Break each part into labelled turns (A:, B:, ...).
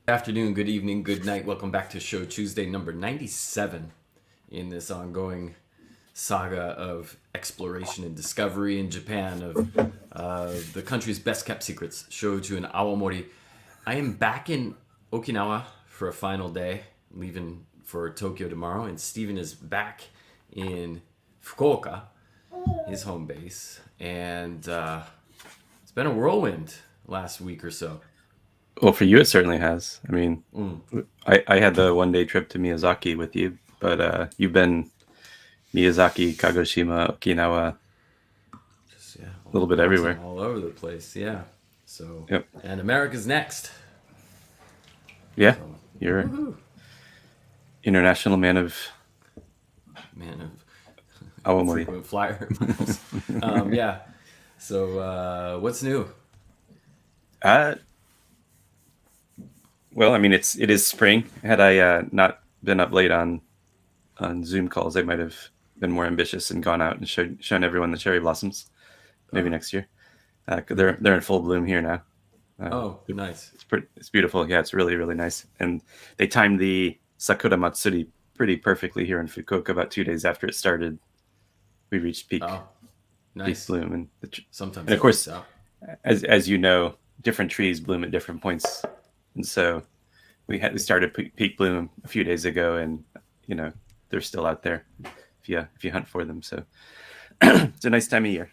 A: Afternoon, good evening, good night. Welcome back to Shochu'sday number 97 in this ongoing saga of exploration and discovery in Japan of the country's best kept secrets, Shochu and Awamori. I am back in Okinawa for a final day, leaving for Tokyo tomorrow, and Steven is back in Fukuoka, his home base, and it's been a whirlwind last week or so.
B: Well, for you, it certainly has. I mean, I had the 1 day trip to Miyazaki with you, but you've been Miyazaki, Kagoshima, Okinawa,
A: Just, yeah,
B: a little bit
A: bouncing
B: everywhere.
A: all over the place. Yeah. So,
B: Yep.
A: and America's next.
B: Yeah.
A: So,
B: You're
A: woohoo,
B: international man of
A: man of
B: Awamori.
A: frequent flyer miles. Yeah. So, what's new?
B: uh, well, I mean, it is spring. Had I not been up late on Zoom calls, I might have been more ambitious and gone out and shown everyone the cherry blossoms. Maybe
A: Oh,
B: next year. 'Cause they're in full bloom here now.
A: oh, nice.
B: It's beautiful. Yeah, it's really nice. And they timed the Sakura Matsuri pretty perfectly here in Fukuoka. About 2 days after it started, we reached
A: Oh,
B: peak
A: nice.
B: bloom, and
A: Sometimes
B: and of
A: that works
B: course,
A: out.
B: as you know, different trees bloom at different points, and so we started peak bloom a few days ago, and you know they're still out there if you hunt for them. So it's a nice time of year.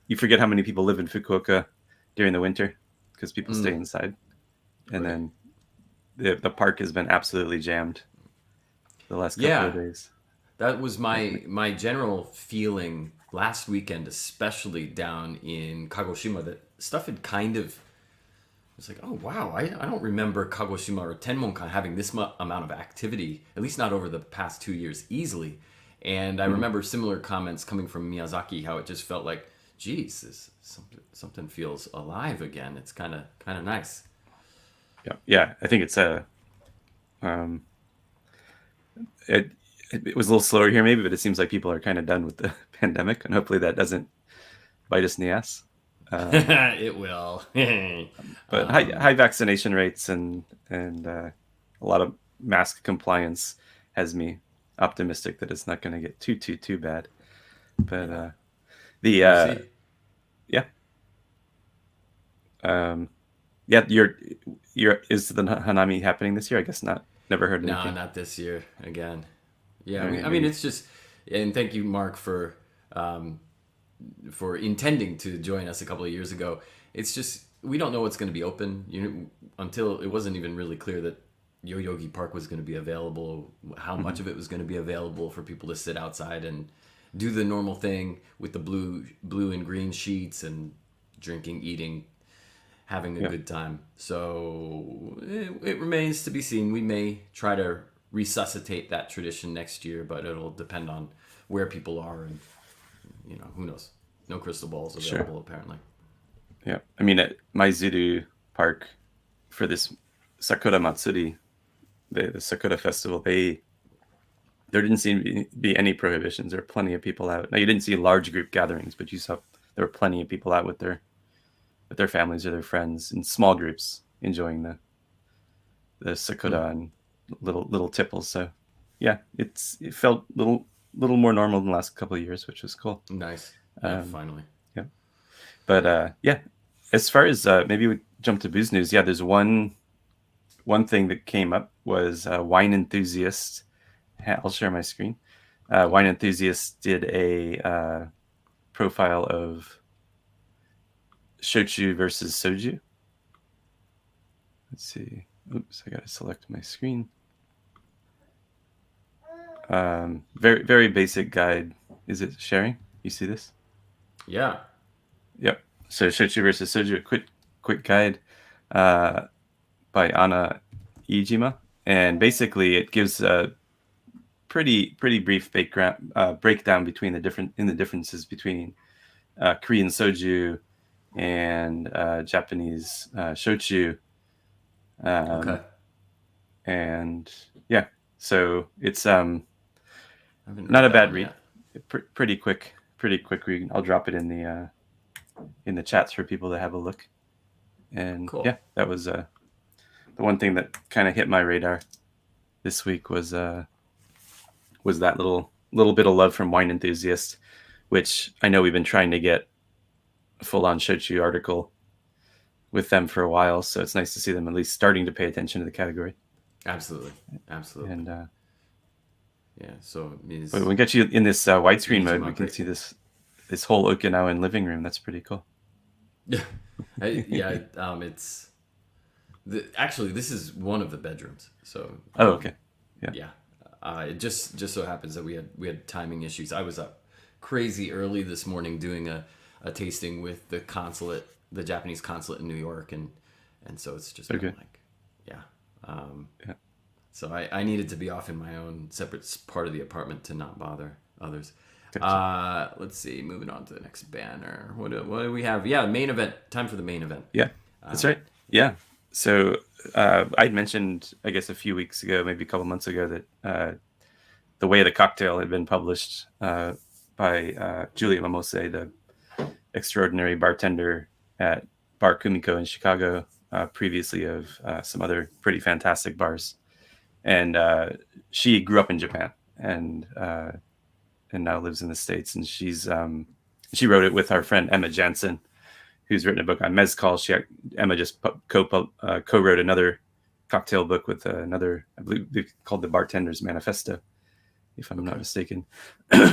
B: You forget how many people live in Fukuoka during the winter because people stay
A: Mm,
B: inside, and
A: right.
B: then the park has been absolutely jammed the last couple of
A: Yeah,
B: days.
A: that was my general feeling last weekend, especially down in Kagoshima. That stuff had kind of it's like, oh wow, I don't remember Kagoshima or Tenmonkan having this amount of activity, at least not over the past 2 years easily. And I
B: Mhm.
A: remember similar comments coming from Miyazaki, how it just felt like, geez, something feels alive again. It's kind of nice.
B: Yeah. I think it's a um, it it was a little slower here maybe, but it seems like people are kind of done with the pandemic, and hopefully that doesn't bite us in the ass. Um,
A: It will.
B: but
A: um,
B: high vaccination rates and a lot of mask compliance has me optimistic that it's not going to get too bad. But
A: yeah,
B: the
A: we'll see.
B: yeah um, yeah you're is the Hanami happening this year? I guess not. Never heard
A: No,
B: anything.
A: not this year again. Yeah,
B: All right,
A: I mean,
B: maybe.
A: it's just, and thank you, Mark, um, for intending to join us a couple of years ago. It's just we don't know what's going to be open. Until it wasn't even really clear that Yoyogi Park was going to be available, how much
B: Mhm.
A: of it was going to be available for people to sit outside and do the normal thing with the blue and green sheets and drinking, eating, having a
B: Yeah.
A: good time. So it remains to be seen. We may try to resuscitate that tradition next year, but it'll depend on where people are and who knows. No crystal balls
B: Sure.
A: available apparently.
B: Yeah. I mean, at Maizuru Park for this Sakura Matsuri, the Sakura festival, there didn't seem to be any prohibitions. There were plenty of people out. Now you didn't see large group gatherings, but you saw there were plenty of people out with their families or their friends in small groups enjoying the
A: Hmm.
B: Sakura and little tipples. So yeah, it felt little more normal than the last couple of years, which was cool.
A: Nice. Yeah,
B: Um,
A: finally.
B: yeah, but yeah, as far as maybe we jump to booze news. Yeah, there's one thing that came up was wine enthusiasts. I'll share my screen. Wine
A: Okay.
B: enthusiasts did a profile of shochu versus soju. Let's see. Oops, I gotta select my screen. Very basic guide. Is it sharing? You see this?
A: Yeah.
B: Yep. So shochu versus soju, a quick guide uh, by Anna Iijima, and basically it gives a pretty brief breakdown between the differences between Korean soju and Japanese shochu,
A: Okay.
B: um, and yeah, so it's
A: I haven't
B: not
A: read
B: a
A: that
B: bad
A: one
B: read.
A: yet.
B: Pretty quick read. I'll drop it in the chats for people to have a look. And
A: Cool.
B: yeah, that was one thing that kind of hit my radar this week was that little bit of love from Wine Enthusiast, which I know we've been trying to get a full-on shochu article with them for a while, so it's nice to see them at least starting to pay attention to the category.
A: Absolutely.
B: And
A: yeah, so it means
B: but when we get you in this widescreen mode, we can see this whole Okinawan living room. That's pretty cool.
A: Yeah, it's actually this is one of the bedrooms. So
B: okay,
A: yeah. It just so happens that we had timing issues. I was up crazy early this morning doing a tasting with the Japanese consulate in New York, and so it's just been like, yeah. So I needed to be off in my own separate part of the apartment to not bother others. Gotcha. Let's see. Moving on to the next banner. What do we have? Yeah, main event. Time for the main event.
B: Yeah, that's right. Yeah. So I'd mentioned, I guess, a few weeks ago, maybe a couple months ago, that The Way of the Cocktail had been published by Julia Momose, the extraordinary bartender at Bar Kumiko in Chicago, previously of some other pretty fantastic bars. And she grew up in Japan and now lives in the States. And she wrote it with our friend Emma Janzen, who's written a book on mezcal. Emma just co-wrote another cocktail book with another, I believe, called The Bartender's Manifesto, if I'm not mistaken,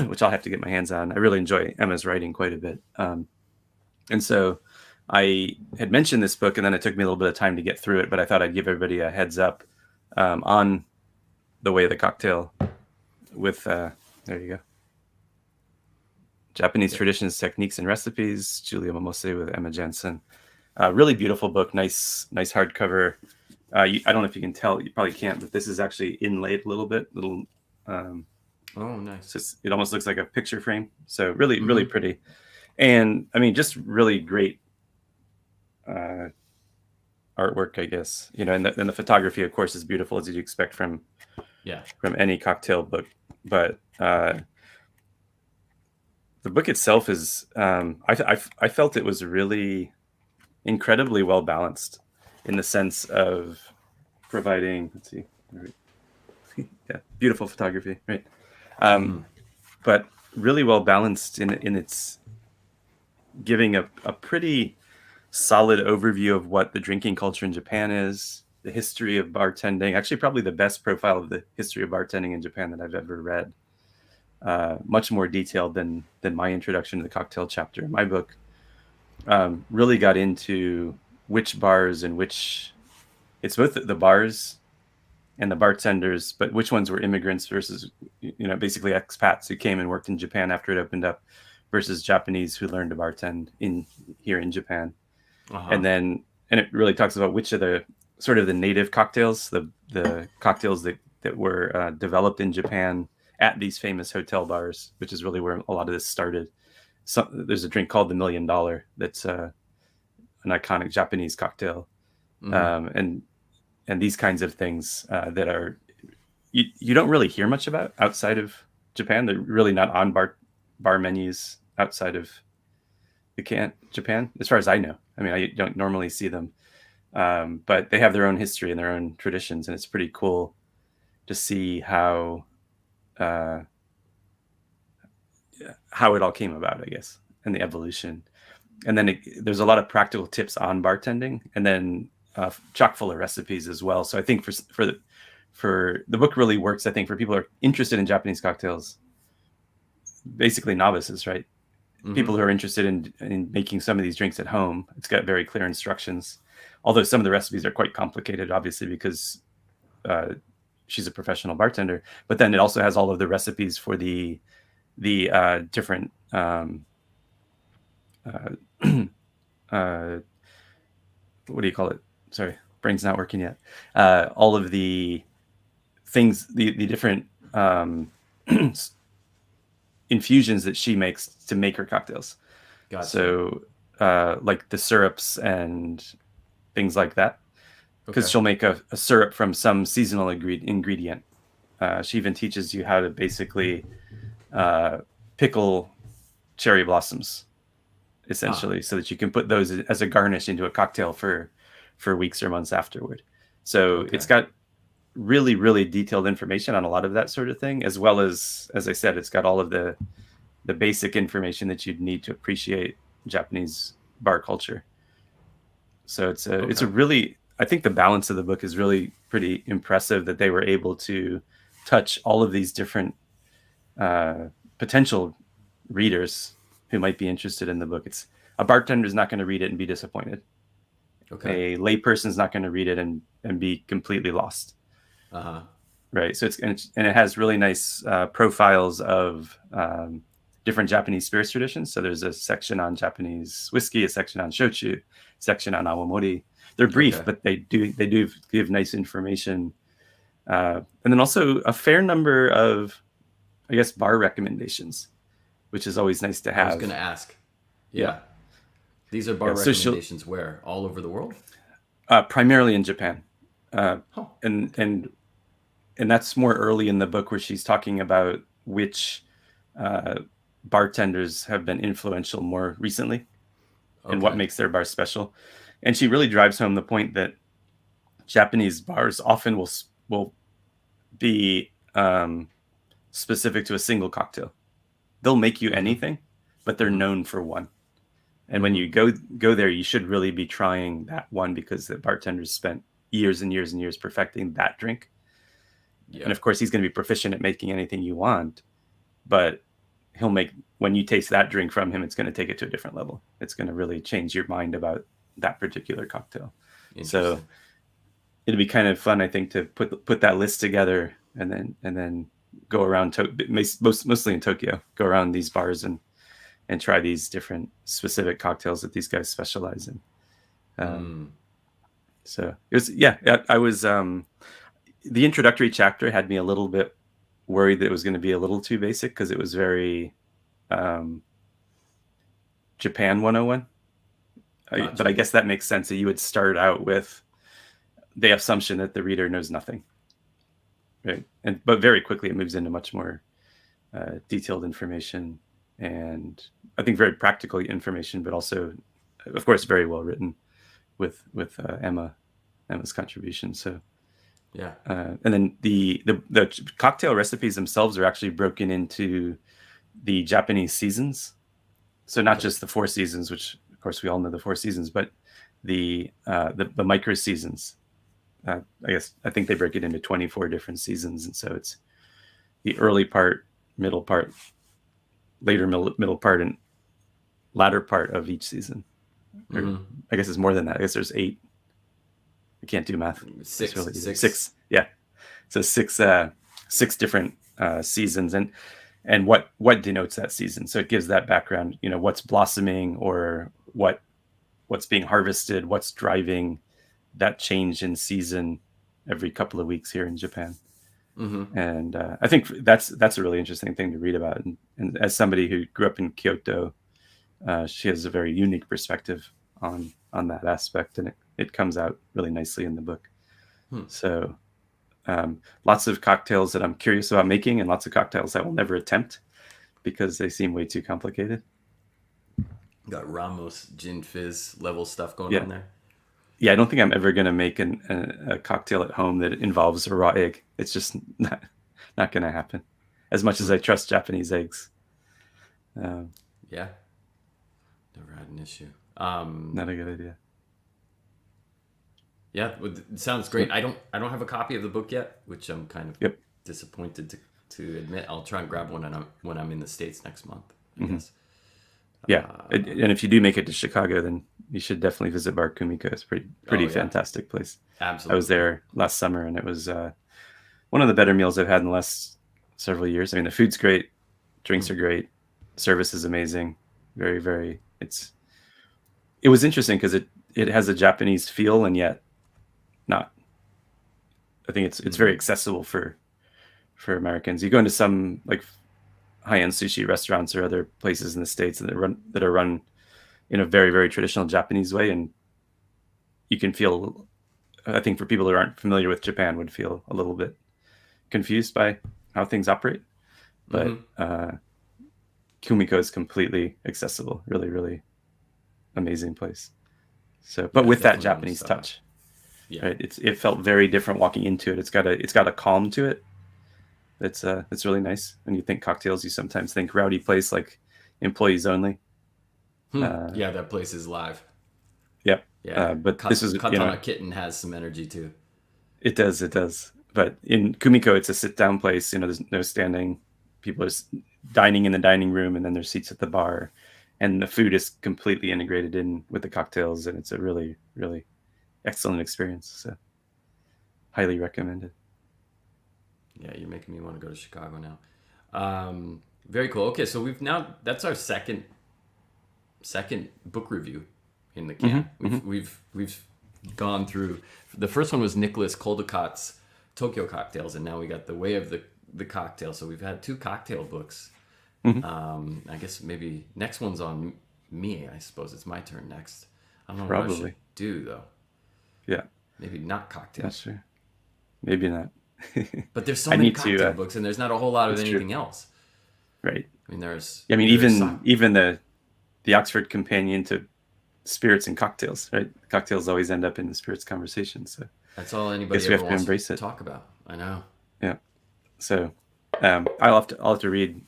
B: which I'll have to get my hands on. I really enjoy Emma's writing quite a bit. And so I had mentioned this book, and then it took me a little bit of time to get through it, but I thought I'd give everybody a heads up on The Way of the Cocktail with, there you go, Japanese Traditions, Techniques, and Recipes, Julia Momose with Emma Janzen. Really beautiful book, nice hardcover. I don't know if you can tell, you probably can't, but this is actually inlaid a little bit.
A: Oh, nice.
B: It almost looks like a picture frame. So really, really pretty. And I mean, just really great artwork, I guess. And the photography, of course, is beautiful, as you'd expect from any cocktail book. But the book itself is, I felt it was really incredibly well balanced in the sense of providing, let's see, yeah, beautiful photography, right? But really well balanced in its giving a pretty solid overview of what the drinking culture in Japan is, the history of bartending, actually probably the best profile of the history of bartending in Japan that I've ever read. Much more detailed than my introduction to the cocktail chapter in my book. Really got into which bars and it's both the bars and the bartenders, but which ones were immigrants versus, basically expats who came and worked in Japan after it opened up versus Japanese who learned to bartend here in Japan. And it really talks about which of the sort of the native cocktails, the cocktails that were developed in Japan at these famous hotel bars, which is really where a lot of this started. So there's a drink called the $1 Million that's an iconic Japanese cocktail. And these kinds of things that are you don't really hear much about outside of Japan. They're really not on bar menus outside of Japan, as far as I know. I mean, I don't normally see them, but they have their own history and their own traditions, and it's pretty cool to see how it all came about, I guess, and the evolution. And then there's a lot of practical tips on bartending, and then chock full of recipes as well. So I think for the book really works, I think, for people who are interested in Japanese cocktails, basically novices, right? People who are interested in making some of these drinks at home. It's got very clear instructions, although some of the recipes are quite complicated, obviously, because she's a professional bartender. But then it also has all of the recipes for the different what do you call it? Sorry, brain's not working yet. All of the things, the different infusions that she makes to make her cocktails.
A: Gotcha.
B: So like the syrups and things like that, because she'll make a syrup from some seasonal ingredient. She even teaches you how to basically pickle cherry blossoms, essentially, so that you can put those as a garnish into a cocktail for weeks or months afterward. So
A: Okay.
B: it's got really, really detailed information on a lot of that sort of thing, as well as I said, it's got all of the basic information that you'd need to appreciate Japanese bar culture. So it's a really, I think the balance of the book is really pretty impressive, that they were able to touch all of these different potential readers who might be interested in the book. It's a bartender is not going to read it and be disappointed.
A: Okay.
B: A layperson is not going to read it and be completely lost.
A: Uh-huh.
B: Right. So and it has really nice profiles of different Japanese spirits traditions. So there's a section on Japanese whiskey, a section on shochu, a section on awamori. They're brief,
A: Okay.
B: but they do give nice information. And then also a fair number of, I guess, bar recommendations, which is always nice to have.
A: I was going to ask. Yeah.
B: Yeah.
A: These are bar
B: Yeah, so
A: recommendations where? All over the world?
B: Primarily in Japan.
A: Huh.
B: And that's more early in the book, where she's talking about which bartenders have been influential more recently and what makes their bar special. And she really drives home the point that Japanese bars often will be specific to a single cocktail. They'll make you anything, but they're known for one. And when you go there, you should really be trying that one, because the bartenders spent years and years and years perfecting that drink. Yeah. And of course, he's going to be proficient at making anything you want, but he'll make, when you taste that drink from him, it's going to take it to a different level. It's going to really change your mind about that particular cocktail. So it'd be kind of fun, I think, to put that list together and then go around mostly in Tokyo, go around these bars and try these different specific cocktails that these guys specialize in. So it was, I was, the introductory chapter had me a little bit worried that it was going to be a little too basic, because it was very Japan 101. But I guess that makes sense, that you would start out with the assumption that the reader knows nothing. Right. But very quickly it moves into much more detailed information, and I think very practical information, but also, of course, very well written with Emma's contribution. So yeah. And then the cocktail recipes themselves are actually broken into the Japanese seasons. So not just the 4 seasons, which of course we all know the 4 seasons, but the micro seasons. I think they break it into 24 different seasons. And so it's the early part, middle part, later middle part, and latter part of each season. Or I guess it's more than that. I guess there's 8. I can't do math. Six. Yeah. So 6 different seasons, and what denotes that season. So it gives that background, what's blossoming, or what's being harvested, what's driving that change in season every couple of weeks here in Japan. And I think that's a really interesting thing to read about. And as somebody who grew up in Kyoto, she has a very unique perspective on that aspect, and it comes out really nicely in the book. So lots of cocktails that I'm curious about making, and lots of cocktails I will never attempt because they seem way too complicated.
A: Got Ramos gin fizz level stuff going on there.
B: Yeah, I don't think I'm ever going to make a cocktail at home that involves a raw egg. It's just not going to happen. As much as I trust Japanese eggs.
A: Yeah. Never had an issue.
B: Not a good idea.
A: Yeah, it sounds great. I don't have a copy of the book yet, which I'm kind of disappointed to admit. I'll try and grab one when I'm in the States next month, I guess.
B: Yeah, and if you do make it to Chicago, then you should definitely visit Bar Kumiko. It's pretty fantastic place.
A: Absolutely.
B: I was there last summer, and it was one of the better meals I've had in the last several years. I mean, the food's great, drinks are great, service is amazing. Very, very. It was interesting because it has a Japanese feel, and yet not. I think it's very accessible for Americans. You go into some like high-end sushi restaurants or other places in the States that are run in a very, very traditional Japanese way, and you can feel, I think for people who aren't familiar with Japan, would feel a little bit confused by how things operate. But Kumiko is completely accessible. Really, really amazing place. So, but with that Japanese touch.
A: Yeah.
B: right? It felt very different walking into it. It's got a calm to it. That's really nice. When you think cocktails, you sometimes think rowdy place like employees only.
A: Yeah, that place is live.
B: Yeah.
A: Yeah,
B: But this is,
A: Katana Kitten has some energy too.
B: it does. But in Kumiko, it's a sit down place. There's no standing. People are dining in the dining room, and then there's seats at the bar, and the food is completely integrated in with the cocktails, and it's a really, really excellent experience. So, highly recommended.
A: Yeah, you're making me want to go to Chicago now. Very cool. Okay, so that's our second book review in the can. We've gone through. The first one was Nicholas Coldicott's Tokyo Cocktails, and now we got The Way of the Cocktail. So we've had 2 cocktail books. I guess maybe next one's on me. I suppose it's my turn next. I don't know what I
B: Probably.
A: should do though.
B: Yeah,
A: Maybe not cocktails.
B: that's true. Maybe not.
A: But there's so
B: I
A: many
B: need to,
A: cocktail books, and there's not a whole lot of
B: that's
A: anything
B: true.
A: else.
B: Right.
A: I mean, there's.
B: I mean,
A: there's
B: even the Oxford Companion to Spirits and Cocktails, right? Cocktails always end up in the spirits conversation. So
A: that's all anybody
B: guess we
A: ever
B: have to
A: wants
B: embrace
A: to
B: it.
A: talk about. I know.
B: Yeah. So I'll have to read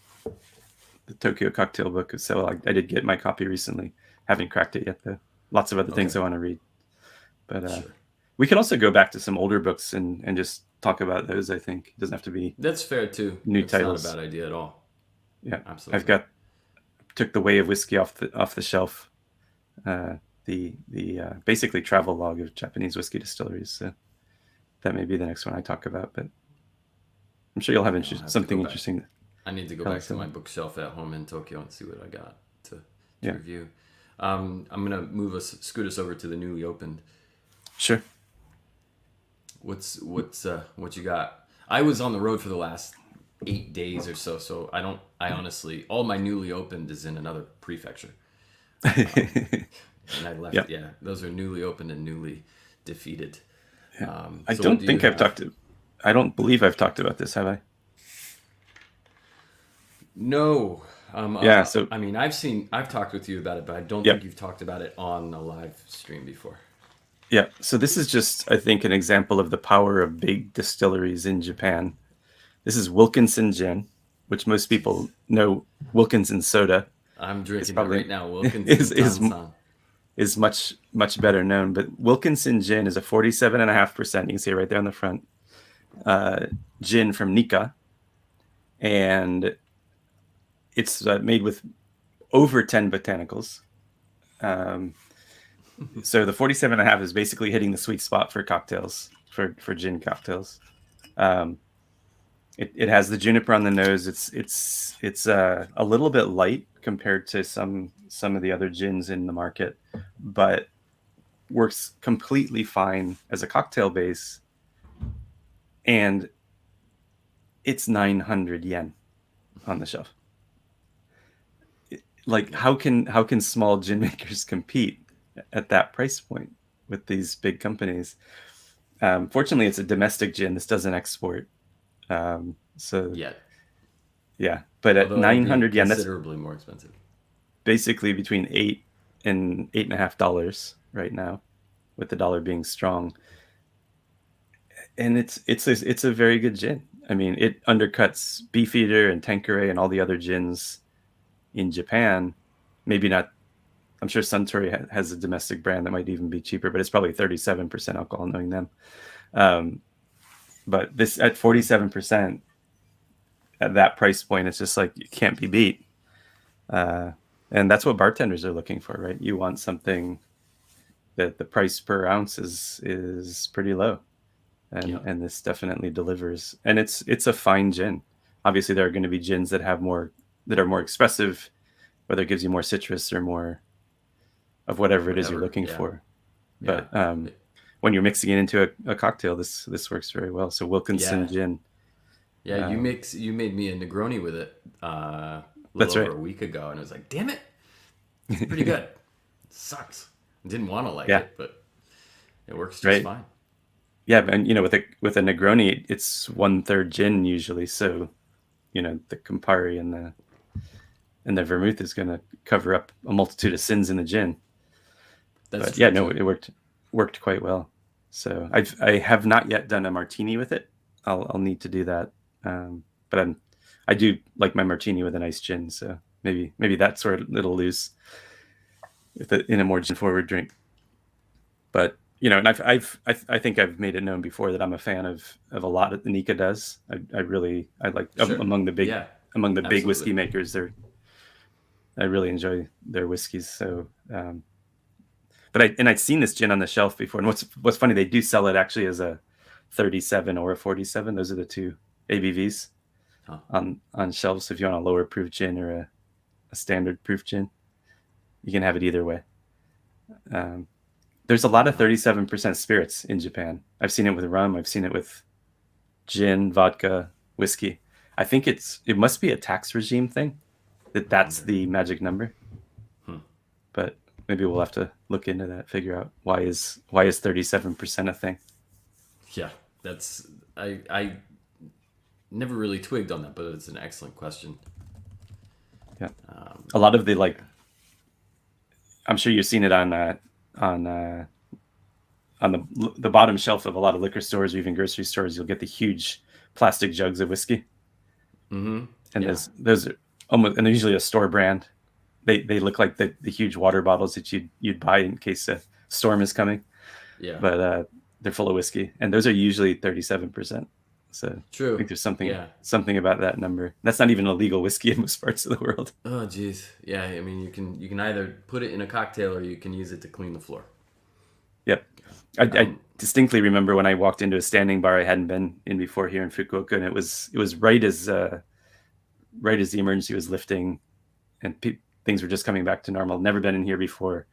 B: the Tokyo Cocktail book. So I did get my copy recently. Haven't cracked it yet though. Lots of other things I want to read. But
A: Sure.
B: we can also go back to some older books and just talk about those. I think it doesn't have to be
A: That's fair too.
B: new
A: It's
B: titles.
A: not a bad idea at all.
B: Yeah,
A: Absolutely.
B: took The Way of Whiskey off the shelf. The basically travel log of Japanese whiskey distilleries. So that may be the next one I talk about. But I'm sure you'll have something interesting.
A: I need to go back to my bookshelf at home in Tokyo and see what I got to review. I'm gonna scoot us over to the newly opened.
B: Sure.
A: What you got? I was on the road for the last 8 days or so I honestly, all my newly opened is in another prefecture. And I left.
B: Yep.
A: Yeah, those are newly opened and newly defeated.
B: I don't think I don't believe I've talked about this, have I?
A: No.
B: Yeah. So
A: I mean, I've talked with you about it, but I don't
B: Yep.
A: think you've talked about it on a live stream before.
B: yeah. So this is just, I think, an example of the power of big distilleries in Japan. This is Wilkinson Gin, which most people know Wilkinson soda.
A: I'm drinking
B: probably-
A: it right now. Wilkinson
B: is much better known, but Wilkinson Gin is a 47.5%. You can see it right there on the front. Gin from Nikka, and it's made with over 10 botanicals. So the 47.5 is basically hitting the sweet spot for cocktails, for gin cocktails. It has the juniper on the nose. It's a little bit light compared to some of the other gins in the market, but works completely fine as a cocktail base. And it's 900 yen on the shelf. Like, how can small gin makers compete at that price point with these big companies? Fortunately, it's a domestic gin. This doesn't export. So yeah, but at 900 yen, that's
A: considerably more expensive.
B: Basically between $8 and $8.50 right now, with the dollar being strong. And it's a very good gin. I mean, it undercuts Beefeater and Tanqueray and all the other gins in Japan. Maybe not. I'm sure Suntory has a domestic brand that might even be cheaper, but it's probably 37% alcohol, knowing them. But this at 47%, at that price point, it's just like, it can't be beat. And that's what bartenders are looking for, right? You want something that the price per ounce is pretty low. And this definitely delivers. And it's a fine gin. Obviously, there are going to be gins that are more expressive, whether it gives you more citrus or more of whatever it is you're looking for. But when you're mixing it into a cocktail, this works very well. So Wilkinson gin.
A: Yeah, you made me a Negroni with it a little over a week ago, and I was like, damn it, it's pretty good. It sucks. I didn't want to like it, but it works just fine.
B: Yeah, and with a Negroni, it's 1/3 gin usually. So, the Campari and the vermouth is going to cover up a multitude of sins in the gin. It worked quite well. So I have not yet done a martini with it. I'll need to do that. But I do like my martini with a nice gin. So maybe that's where it'll lose in a more gin forward drink. But and I think I've made it known before that I'm a fan of a lot that Nika does. I like
A: Sure.
B: among the big
A: Yeah,
B: big whiskey
A: absolutely.
B: makers. I really enjoy their whiskeys. So, but I'd seen this gin on the shelf before. And what's funny, they do sell it actually as a 37 or a 47. Those are the two ABVs
A: Huh.
B: on shelves. So if you want a lower proof gin or a standard proof gin, you can have it either way. There's a lot of 37% spirits in Japan. I've seen it with rum. I've seen it with gin, vodka, whiskey. I think it must be a tax regime thing that's the magic number. But maybe we'll have to look into that, figure out why is 37% a thing.
A: Yeah, that's I never really twigged on that, but it's an excellent question.
B: Yeah, a lot of the I'm sure you've seen it on the bottom shelf of a lot of liquor stores or even grocery stores. You'll get the huge plastic jugs of whiskey, and those are almost, and they're usually a store brand. They look like the huge water bottles that you'd buy in case a storm is coming.
A: Yeah,
B: but they're full of whiskey, and those are usually 37%. So
A: true.
B: I think there's something about that number. That's not even illegal whiskey in most parts of the world.
A: Oh, geez. Yeah, I mean, you can either put it in a cocktail or you can use it to clean the floor.
B: Yep. I distinctly remember when I walked into a standing bar I hadn't been in before here in Fukuoka, and it was right as the emergency was lifting, and things were just coming back to normal. Never been in here before.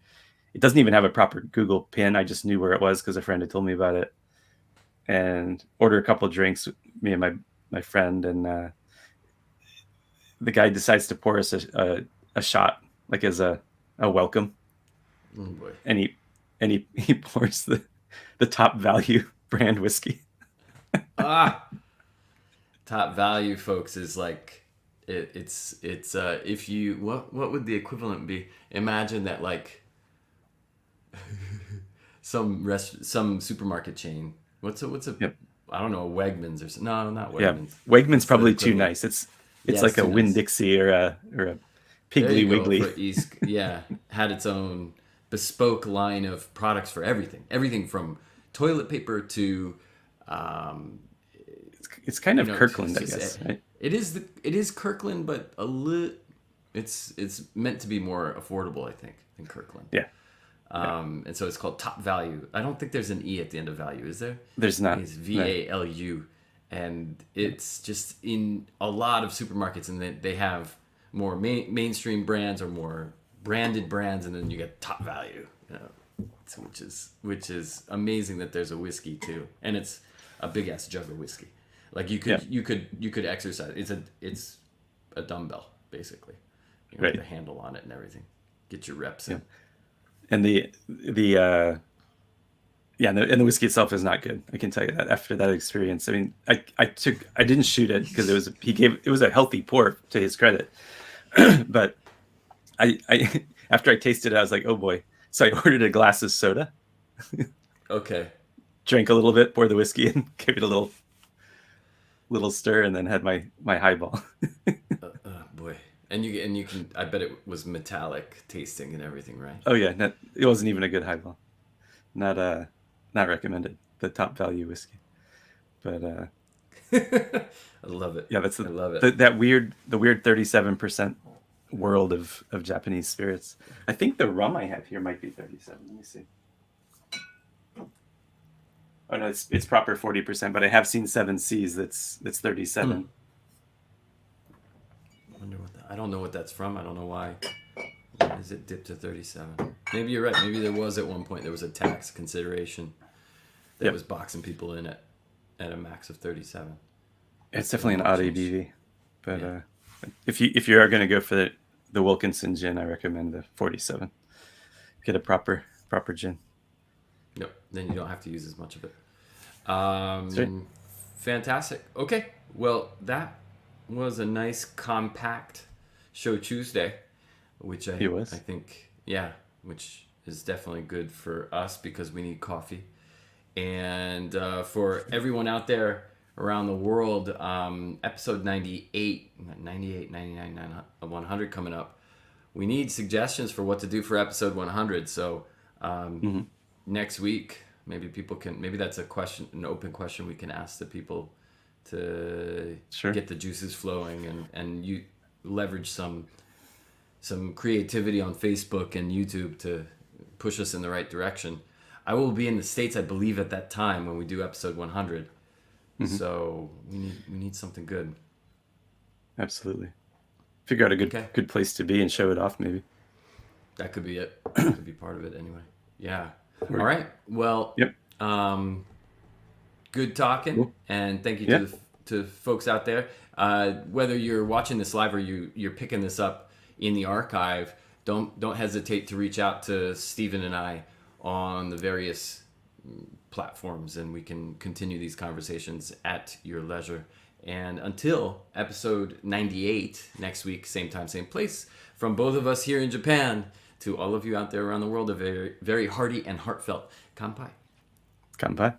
B: It doesn't even have a proper Google pin. I just knew where it was because a friend had told me about it. And order a couple of drinks, me and my friend, and the guy decides to pour us a shot, like as a welcome.
A: Oh boy.
B: And he pours the Top Value brand whiskey.
A: Top Value, folks, is like it's if you what would the equivalent be? Imagine that some supermarket chain. What's a
B: Yep.
A: I don't know, Wegmans or something. No, not Wegmans.
B: Yeah, Wegmans probably too nice. It's like a Winn-Dixie or a Piggly Wiggly.
A: Had its own bespoke line of products for everything from toilet paper to
B: it's kind of Kirkland, I guess. Right?
A: It is Kirkland, but it's meant to be more affordable, I think, than Kirkland.
B: Yeah.
A: And so it's called Top Value. I don't think there's an E at the end of value, is there?
B: There's not.
A: It's VALU. And it's just in a lot of supermarkets, and they have more mainstream brands or more branded brands, and then you get Top Value, which is amazing that there's a whiskey too, and it's a big ass jug of whiskey. Like you could exercise. It's a dumbbell basically. With the handle on it and everything. Get your reps in.
B: And the whiskey itself is not good. I can tell you that after that experience. I mean, I didn't shoot it because it was a healthy pour to his credit, but I after I tasted it, I was like, oh boy. So I ordered a glass of soda.
A: Okay.
B: Drank a little bit, poured the whiskey in, gave it a little stir, and then had my highball.
A: Boy. And you can. I bet it was metallic tasting and everything, right?
B: Oh yeah, it wasn't even a good highball. Not recommended. The Top Value whiskey, but
A: I love it.
B: Yeah, I
A: love it.
B: The weird 37% world of Japanese spirits. I think the rum I have here might be 37. Let me see. Oh no, it's proper 40%, but I have seen 7Cs that's 37.
A: I don't know what that's from. I don't know why. Why does it dip to 37? Maybe you're right. Maybe there was at one point there was a tax consideration that was boxing people in at a max of 37.
B: It's definitely an odd ABV, but if you are going to go for the Wilkinson gin, I recommend the 47. Get a proper gin.
A: Yep. Then you don't have to use as much of it. Fantastic. Okay. Well, that was a nice compact Shochu'sday, which I think, which is definitely good for us because we need coffee. And for everyone out there around the world, episode 98, 100 coming up. We need suggestions for what to do for episode 100. So next week, maybe that's a question, an open question we can ask the people to get the juices flowing, and you leverage some creativity on Facebook and YouTube to push us in the right direction. I will be in the States, I believe, at that time when we do episode 100. So we need something good.
B: Absolutely. Figure out a good place to be and show it off, maybe.
A: That could be it. That could be part of it anyway. Yeah. All right. Well, good talking.
B: Cool.
A: And thank you to folks out there. Whether you're watching this live or you're picking this up in the archive, don't hesitate to reach out to Stephen and I on the various platforms, and we can continue these conversations at your leisure. And until episode 98 next week, same time, same place, from both of us here in Japan to all of you out there around the world, a very, very hearty and heartfelt Kanpai.
B: Kanpai.